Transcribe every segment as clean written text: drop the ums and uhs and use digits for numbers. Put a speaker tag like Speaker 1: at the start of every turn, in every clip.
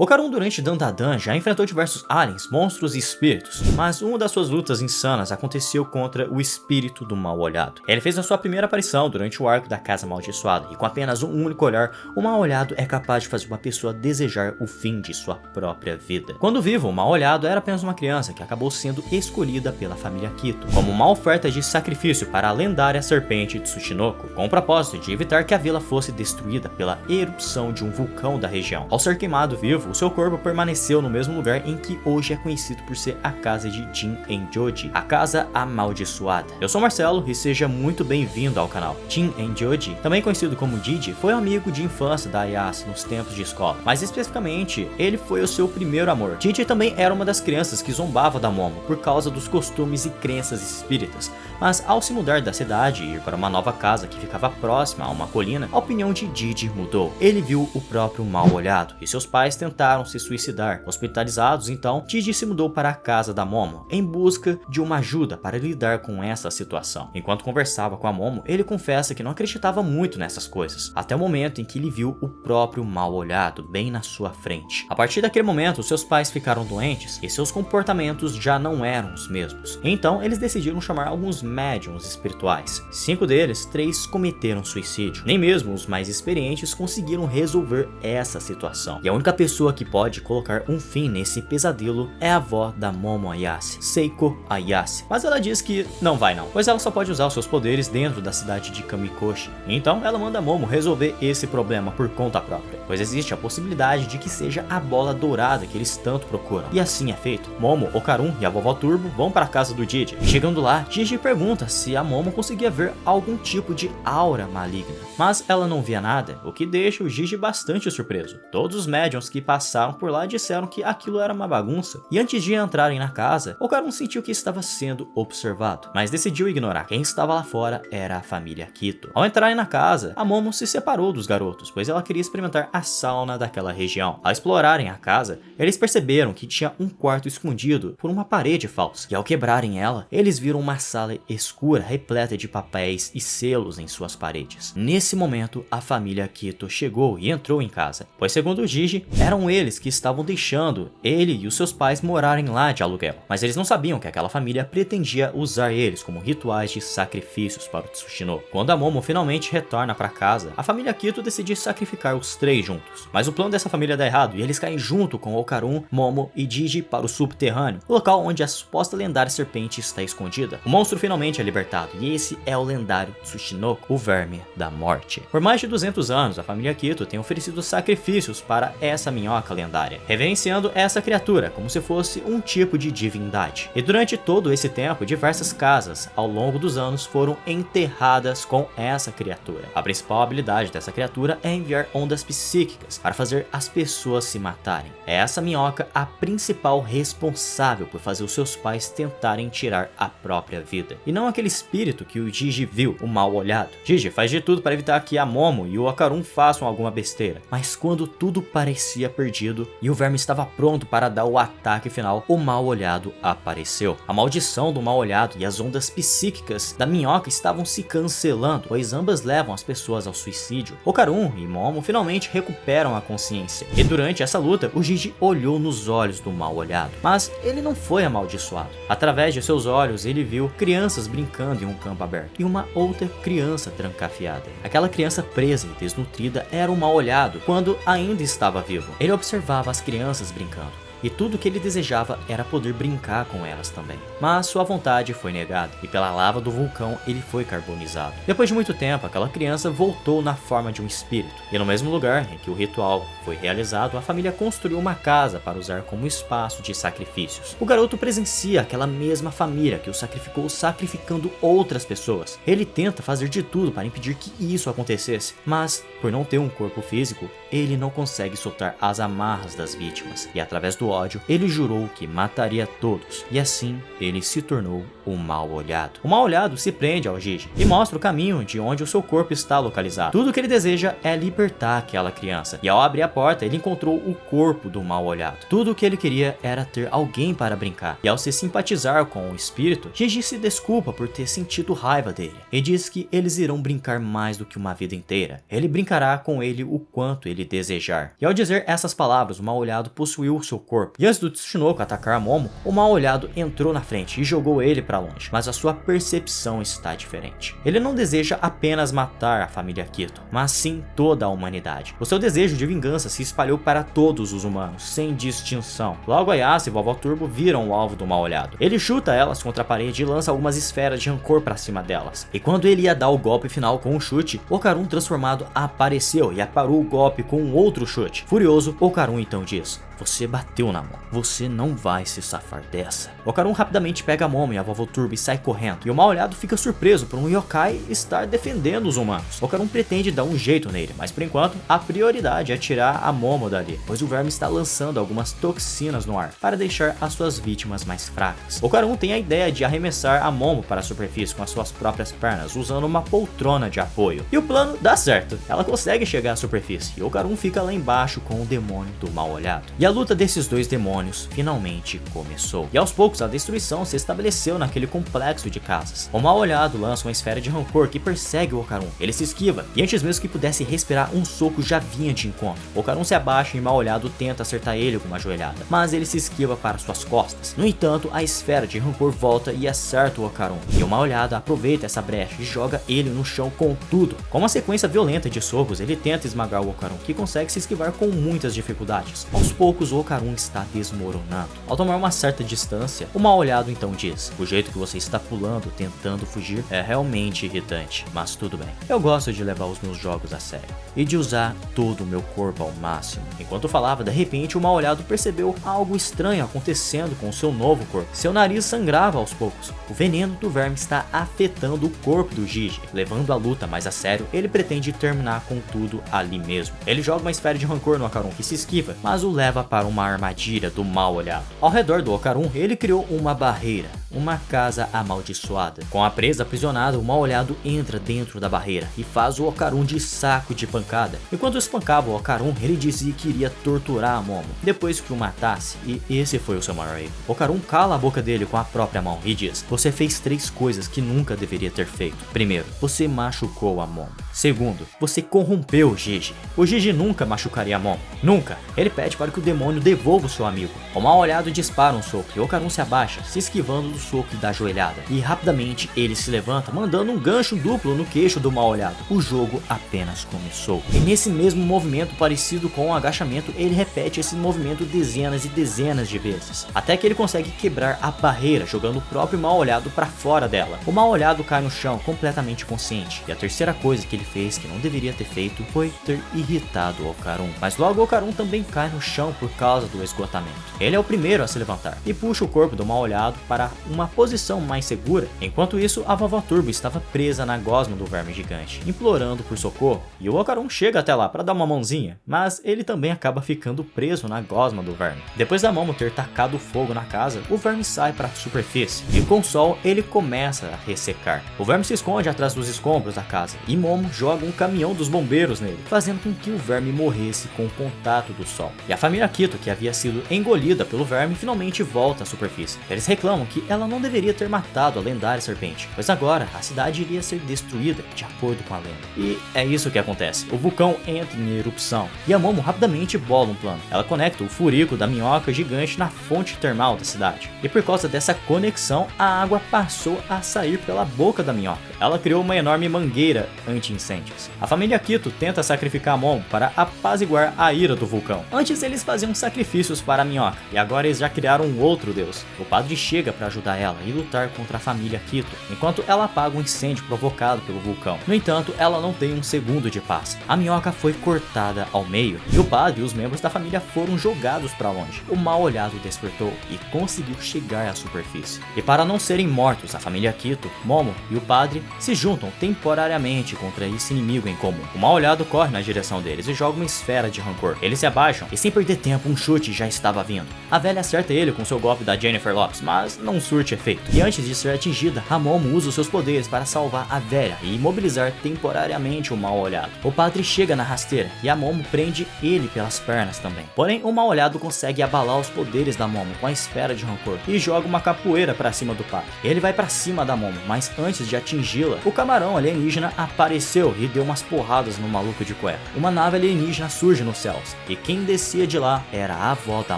Speaker 1: Okarun durante Dandadan já enfrentou diversos aliens, monstros e espíritos, mas uma das suas lutas insanas aconteceu contra o espírito do Mal-Olhado. Ele fez a sua primeira aparição durante o arco da Casa Amaldiçoada, e com apenas um único olhar, o Mal-Olhado é capaz de fazer uma pessoa desejar o fim de sua própria vida. Quando vivo, o Mal-Olhado era apenas uma criança que acabou sendo escolhida pela família Kito como uma oferta de sacrifício para a lendária serpente Tsushinoko, com o propósito de evitar que a vila fosse destruída pela erupção de um vulcão da região. Ao ser queimado vivo, o seu corpo permaneceu no mesmo lugar em que hoje é conhecido por ser a casa de Jin Enjoji, a Casa Amaldiçoada. Eu sou Marcelo e seja muito bem-vindo ao canal. Jin Enjoji, também conhecido como Jiji, foi um amigo de infância da Ayase nos tempos de escola, mas especificamente ele foi o seu primeiro amor. Jiji também era uma das crianças que zombava da Momo por causa dos costumes e crenças espíritas, mas ao se mudar da cidade e ir para uma nova casa que ficava próxima a uma colina, a opinião de Jiji mudou. Ele viu o próprio Mal-Olhado e seus pais tentaram se suicidar. Hospitalizados, então, Jiji se mudou para a casa da Momo em busca de uma ajuda para lidar com essa situação. Enquanto conversava com a Momo, ele confessa que não acreditava muito nessas coisas, até o momento em que ele viu o próprio Mal-Olhado bem na sua frente. A partir daquele momento, seus pais ficaram doentes e seus comportamentos já não eram os mesmos. Então, eles decidiram chamar alguns médiums espirituais. 5 deles, 3 cometeram suicídio. Nem mesmo os mais experientes conseguiram resolver essa situação. E a única pessoa que pode colocar um fim nesse pesadelo é a avó da Momo Ayase, Seiko Ayase. Mas ela diz que não vai não, pois ela só pode usar os seus poderes dentro da cidade de Kamikoshi. Então ela manda Momo resolver esse problema por conta própria, pois existe a possibilidade de que seja a bola dourada que eles tanto procuram. E assim é feito. Momo, Okarun e a vovó Turbo vão para a casa do Jiji. Chegando lá, Jiji pergunta se a Momo conseguia ver algum tipo de aura maligna, mas ela não via nada, o que deixa o Jiji bastante surpreso. Todos os médiums que passaram por lá disseram que aquilo era uma bagunça, e antes de entrarem na casa, Okarun sentiu que estava sendo observado, mas decidiu ignorar. Quem estava lá fora era a família Kito. Ao entrarem na casa, a Momo se separou dos garotos, pois ela queria experimentar a sauna daquela região. Ao explorarem a casa, eles perceberam que tinha um quarto escondido por uma parede falsa, e ao quebrarem ela, eles viram uma sala escura repleta de papéis e selos em suas paredes. Nesse momento, a família Kito chegou e entrou em casa, pois segundo o Jiji, eram eles que estavam deixando ele e os seus pais morarem lá de aluguel, mas eles não sabiam que aquela família pretendia usar eles como rituais de sacrifícios para o Tsushinoko. Quando a Momo finalmente retorna para casa, a família Kito decide sacrificar os 3 juntos, mas o plano dessa família dá errado e eles caem junto com Okarun, Momo e Jiji para o subterrâneo, o local onde a suposta lendária serpente está escondida. O monstro finalmente é libertado e esse é o lendário Tsushinoko, o verme da morte. Por mais de 200 anos, a família Kito tem oferecido sacrifícios para essa minhoca lendária, reverenciando essa criatura como se fosse um tipo de divindade. E durante todo esse tempo, diversas casas ao longo dos anos foram enterradas com essa criatura. A principal habilidade dessa criatura é enviar ondas psíquicas para fazer as pessoas se matarem. É essa minhoca a principal responsável por fazer os seus pais tentarem tirar a própria vida, e não aquele espírito que o Jiji viu, o Mal-Olhado. Jiji faz de tudo para evitar que a Momo e o Okarun façam alguma besteira, mas quando tudo parecia perdido e o verme estava pronto para dar o ataque final, o Mal-Olhado apareceu. A maldição do Mal-Olhado e as ondas psíquicas da minhoca estavam se cancelando, pois ambas levam as pessoas ao suicídio. Okarun e Momo finalmente recuperam a consciência, e durante essa luta, o Jiji olhou nos olhos do Mal-Olhado, mas ele não foi amaldiçoado. Através de seus olhos, ele viu crianças brincando em um campo aberto e uma outra criança trancafiada. Aquela criança presa e desnutrida era o Mal-Olhado quando ainda estava vivo. Ele observava as crianças brincando, e tudo que ele desejava era poder brincar com elas também. Mas sua vontade foi negada, e pela lava do vulcão ele foi carbonizado. Depois de muito tempo, aquela criança voltou na forma de um espírito, e no mesmo lugar em que o ritual foi realizado, a família construiu uma casa para usar como espaço de sacrifícios. O garoto presencia aquela mesma família que o sacrificou sacrificando outras pessoas. Ele tenta fazer de tudo para impedir que isso acontecesse, mas por não ter um corpo físico, ele não consegue soltar as amarras das vítimas, e através do ódio, ele jurou que mataria todos, e assim ele se tornou o Mal-Olhado. O Mal-Olhado se prende ao Gigi e mostra o caminho de onde o seu corpo está localizado. Tudo que ele deseja é libertar aquela criança, e ao abrir a porta ele encontrou o corpo do Mal-Olhado. Tudo o que ele queria era ter alguém para brincar, e ao se simpatizar com o espírito, Gigi se desculpa por ter sentido raiva dele, e diz que eles irão brincar mais do que uma vida inteira. Ele brincará com ele o quanto ele desejar. E ao dizer essas palavras, o Mal-Olhado possuiu o seu corpo, e antes do Tsunoko atacar a Momo, o Mal-Olhado entrou na frente e jogou ele para longe, mas a sua percepção está diferente. Ele não deseja apenas matar a família Kito, mas sim toda a humanidade. O seu desejo de vingança se espalhou para todos os humanos, sem distinção. Logo Ayase e Vovó Turbo viram o alvo do Mal-Olhado. Ele chuta elas contra a parede e lança algumas esferas de rancor para cima delas. E quando ele ia dar o golpe final com um chute, Okarun transformado apareceu e aparou o golpe com um outro chute. Furioso, Okarun então diz: "Você bateu na Momo, você não vai se safar dessa." Okarun rapidamente pega a Momo e a Vovó Turbo e sai correndo, e o Mal-Olhado fica surpreso por um yokai estar defendendo os humanos. Okarun pretende dar um jeito nele, mas por enquanto a prioridade é tirar a Momo dali, pois o verme está lançando algumas toxinas no ar para deixar as suas vítimas mais fracas. Okarun tem a ideia de arremessar a Momo para a superfície com as suas próprias pernas, usando uma poltrona de apoio. E o plano dá certo, ela consegue chegar à superfície, e Okarun fica lá embaixo com o demônio do Mal-Olhado. E a luta desses dois demônios finalmente começou, e aos poucos a destruição se estabeleceu naquele complexo de casas. O Mal-Olhado lança uma esfera de rancor que persegue o Okarun. Ele se esquiva, e antes mesmo que pudesse respirar, um soco já vinha de encontro. Okarun se abaixa e Mal-Olhado tenta acertar ele com uma joelhada, mas ele se esquiva para suas costas. No entanto, a esfera de rancor volta e acerta o Okarun, e o Mal-Olhado aproveita essa brecha e joga ele no chão com tudo. Com uma sequência violenta de socos, ele tenta esmagar o Okarun, que consegue se esquivar com muitas dificuldades. Aos poucos, o Okarun está desmoronando. Ao tomar uma certa distância, o Mal-Olhado então diz: "O jeito que você está pulando, tentando fugir, é realmente irritante, mas tudo bem. Eu gosto de levar os meus jogos a sério e de usar todo o meu corpo ao máximo." Enquanto falava, de repente o Mal-Olhado percebeu algo estranho acontecendo com o seu novo corpo. Seu nariz sangrava aos poucos. O veneno do verme está afetando o corpo do Gigi. Levando a luta mais a sério, ele pretende terminar com tudo ali mesmo. Ele joga uma esfera de rancor no Okarun, que se esquiva, mas o leva para uma armadilha do Mal-Olhado. Ao redor do Okarun, ele criou uma barreira, uma casa amaldiçoada. Com a presa aprisionada, o Mal-Olhado entra dentro da barreira e faz o Okarun de saco de pancada. Enquanto espancava o Okarun, ele dizia que iria torturar a Momo depois que o matasse, e esse foi o seu maior erro. Okarun cala a boca dele com a própria mão e diz: "Você fez 3 coisas que nunca deveria ter feito. Primeiro, você machucou a Momo. Segundo, você corrompeu o Gigi. O Gigi nunca machucaria a Momo. Nunca." Ele pede para que o demônio devolva o seu amigo. O Mal-Olhado dispara um soco e Okarun se abaixa, se esquivando do soco e da joelhada. E rapidamente ele se levanta, mandando um gancho duplo no queixo do Mal-Olhado. O jogo apenas começou. E nesse mesmo movimento parecido com um agachamento, ele repete esse movimento dezenas e dezenas de vezes, até que ele consegue quebrar a barreira, jogando o próprio Mal-Olhado para fora dela. O Mal-Olhado cai no chão, completamente consciente. E a terceira coisa que ele fez, que não deveria ter feito, foi ter irritado o Okarun. Mas logo o Okarun também cai no chão por causa do esgotamento. Ele é o primeiro a se levantar e puxa o corpo do Mal-Olhado para uma posição mais segura. Enquanto isso, a Vovó Turbo estava presa na gosma do verme gigante, implorando por socorro, e o Okarun chega até lá para dar uma mãozinha, mas ele também acaba ficando preso na gosma do verme. Depois da Momo ter tacado fogo na casa, o verme sai para a superfície, e com o sol ele começa a ressecar. O verme se esconde atrás dos escombros da casa, e Momo joga um caminhão dos bombeiros nele, fazendo com que o verme morresse com o contato do sol. E a família Kito, que havia sido engolida pelo verme, finalmente volta à superfície. Eles reclamam que ela não deveria ter matado a lendária serpente, pois agora a cidade iria ser destruída de acordo com a lenda. E é isso que acontece. O vulcão entra em erupção, e a Momo rapidamente bola um plano. Ela conecta o furico da minhoca gigante na fonte termal da cidade. E por causa dessa conexão, a água passou a sair pela boca da minhoca. Ela criou uma enorme mangueira anti-incêndios. A família Kito tenta sacrificar a Momo para apaziguar a ira do vulcão. Antes eles faziam sacrifícios para a minhoca, e agora eles já criaram um outro deus. O padre chega para ajudar junta a ela e lutar contra a família Kito, enquanto ela apaga um incêndio provocado pelo vulcão. No entanto, ela não tem um segundo de paz. A minhoca foi cortada ao meio e o padre e os membros da família foram jogados para longe. O mal-olhado despertou e conseguiu chegar à superfície. E para não serem mortos, a família Kito, Momo e o padre se juntam temporariamente contra esse inimigo em comum. O mal-olhado corre na direção deles e joga uma esfera de rancor. Eles se abaixam e, sem perder tempo, um chute já estava vindo. A velha acerta ele com seu golpe da Jennifer Lopez, mas não surte efeito. E antes de ser atingida, a Momo usa os seus poderes para salvar a velha e imobilizar temporariamente o mal-olhado. O padre chega na rasteira e a Momo prende ele pelas pernas também. Porém, o mal-olhado consegue abalar os poderes da Momo com a esfera de rancor e joga uma capoeira para cima do padre. Ele vai para cima da Momo, mas antes de atingi-la, o camarão alienígena apareceu e deu umas porradas no maluco de cueca. Uma nave alienígena surge nos céus e quem descia de lá era a avó da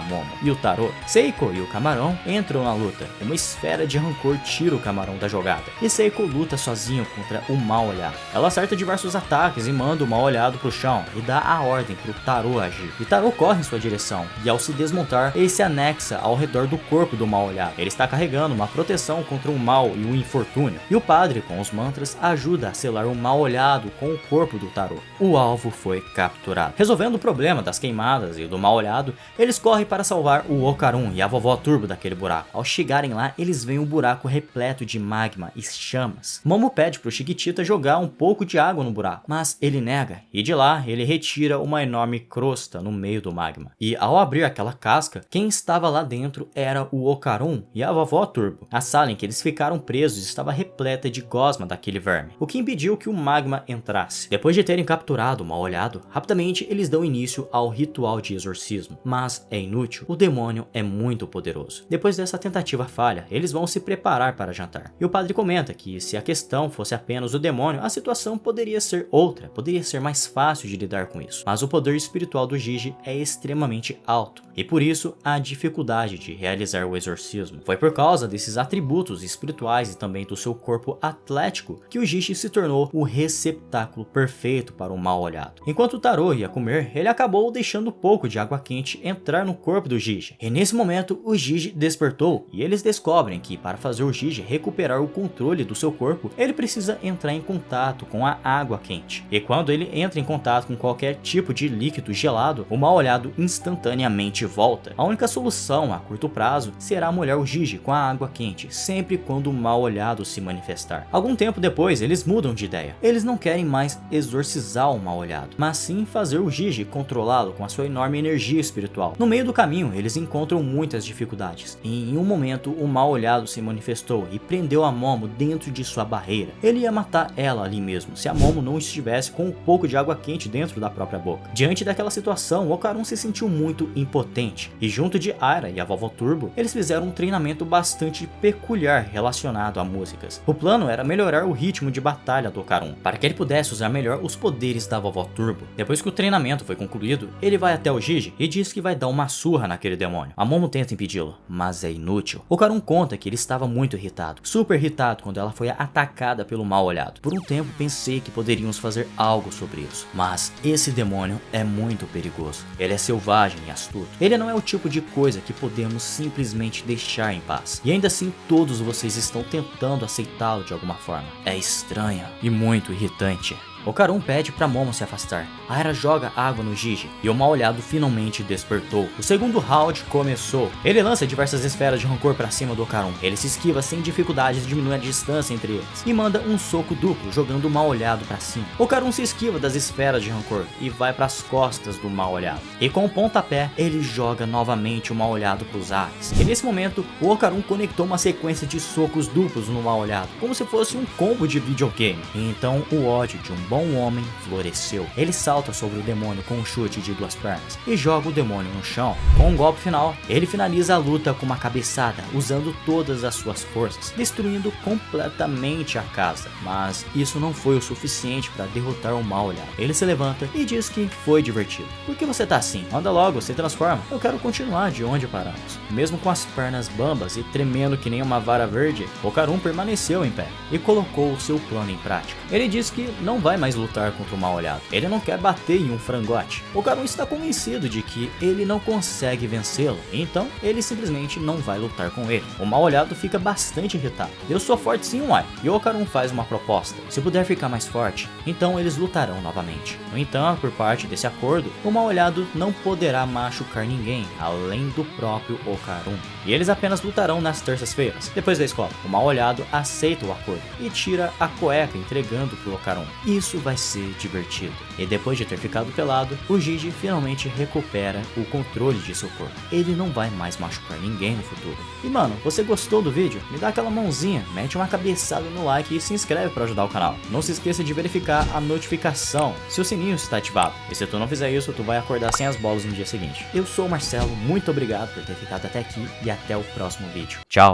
Speaker 1: Momo e o Tarô. Seiko e o camarão entram na luta. Uma esfera de rancor tira o camarão da jogada e Seiko luta sozinho contra o mal-olhado. Ela acerta diversos ataques e manda o mal-olhado pro chão e dá a ordem pro Tarô agir. E Tarô corre em sua direção e ao se desmontar, ele se anexa ao redor do corpo do mal-olhado. Ele está carregando uma proteção contra o mal e o infortúnio. E o padre, com os mantras, ajuda a selar o mal-olhado com o corpo do Tarô. O alvo foi capturado. Resolvendo o problema das queimadas e do mal-olhado, eles correm para salvar o Okarun e a vovó Turbo daquele buraco. Ao chegarem lá, eles veem um buraco repleto de magma e chamas. Momo pede pro Chiquitita jogar um pouco de água no buraco, mas ele nega, e de lá ele retira uma enorme crosta no meio do magma. E ao abrir aquela casca, quem estava lá dentro era o Okarun e a vovó Turbo. A sala em que eles ficaram presos estava repleta de gosma daquele verme, o que impediu que o magma entrasse. Depois de terem capturado o mal-olhado, rapidamente eles dão início ao ritual de exorcismo, mas é inútil, o demônio é muito poderoso. Depois dessa tentativa falha, eles vão se preparar para jantar. E o padre comenta que se a questão fosse apenas o demônio, a situação poderia ser outra, poderia ser mais fácil de lidar com isso. Mas o poder espiritual do Gigi é extremamente alto, e por isso a dificuldade de realizar o exorcismo. Foi por causa desses atributos espirituais e também do seu corpo atlético que o Gigi se tornou o receptáculo perfeito para o mal-olhado. Enquanto o Tarô ia comer, ele acabou deixando um pouco de água quente entrar no corpo do Gigi. E nesse momento o Gigi despertou e eles descobrem que para fazer o Gigi recuperar o controle do seu corpo, ele precisa entrar em contato com a água quente. E quando ele entra em contato com qualquer tipo de líquido gelado, o mal-olhado instantaneamente volta. A única solução a curto prazo será molhar o Gigi com a água quente, sempre quando o mal-olhado se manifestar. Algum tempo depois, eles mudam de ideia. Eles não querem mais exorcizar o mal-olhado, mas sim fazer o Gigi controlá-lo com a sua enorme energia espiritual. No meio do caminho, eles encontram muitas dificuldades. E em um momento, o mal-olhado se manifestou e prendeu a Momo dentro de sua barreira. Ele ia matar ela ali mesmo, se a Momo não estivesse com um pouco de água quente dentro da própria boca. Diante daquela situação, o Okarun se sentiu muito impotente, e junto de Aira e a vovó Turbo, eles fizeram um treinamento bastante peculiar relacionado a músicas. O plano era melhorar o ritmo de batalha do Okarun, para que ele pudesse usar melhor os poderes da vovó Turbo. Depois que o treinamento foi concluído, ele vai até o Gigi e diz que vai dar uma surra naquele demônio. A Momo tenta impedi-lo, mas é inútil. O Okarun conta que ele estava muito irritado, super irritado quando ela foi atacada pelo mal-olhado. Por um tempo pensei que poderíamos fazer algo sobre isso, mas esse demônio é muito perigoso. Ele é selvagem e astuto. Ele não é o tipo de coisa que podemos simplesmente deixar em paz. E ainda assim todos vocês estão tentando aceitá-lo de alguma forma. É estranho e muito irritante. Okarun pede pra Momo se afastar. Aira joga água no Gigi e o mal-olhado finalmente despertou. O segundo round começou. Ele lança diversas esferas de rancor pra cima do Okarun. Ele se esquiva sem dificuldades, diminui a distância entre eles e manda um soco duplo, jogando o mal-olhado pra cima. Okarun se esquiva das esferas de rancor e vai pras costas do mal-olhado. E com o pontapé, ele joga novamente o mal-olhado pros ares. E nesse momento, o Okarun conectou uma sequência de socos duplos no mal-olhado, como se fosse um combo de videogame. E então o ódio de um bom homem floresceu. Ele salta sobre o demônio com um chute de duas pernas e joga o demônio no chão. Com um golpe final, ele finaliza a luta com uma cabeçada, usando todas as suas forças, destruindo completamente a casa. Mas isso não foi o suficiente para derrotar o mal-olhado. Ele se levanta e diz que foi divertido. Por que você tá assim? Anda logo, se transforma. Eu quero continuar de onde paramos. Mesmo com as pernas bambas e tremendo que nem uma vara verde, Okarun permaneceu em pé e colocou o seu plano em prática. Ele diz que não vai mais mais lutar contra o mal-olhado. Ele não quer bater em um frangote. Okarun está convencido de que ele não consegue vencê-lo, então ele simplesmente não vai lutar com ele. O mal-olhado fica bastante irritado. Eu sou forte sim, uai. E Okarun faz uma proposta. Se puder ficar mais forte, então eles lutarão novamente. No entanto, por parte desse acordo, o mal-olhado não poderá machucar ninguém, além do próprio Okarun. E eles apenas lutarão nas terças-feiras, depois da escola. O mal-olhado aceita o acordo e tira a cueca, entregando pro Okarun. Isso vai ser divertido. E depois de ter ficado pelado, o Gigi finalmente recupera o controle de seu corpo. Ele não vai mais machucar ninguém no futuro. E mano, você gostou do vídeo? Me dá aquela mãozinha, mete uma cabeçada no like e se inscreve para ajudar o canal. Não se esqueça de verificar a notificação se o sininho está ativado. E se tu não fizer isso, tu vai acordar sem as bolas no dia seguinte. Eu sou o Marcelo, muito obrigado por ter ficado até aqui e até o próximo vídeo. Tchau!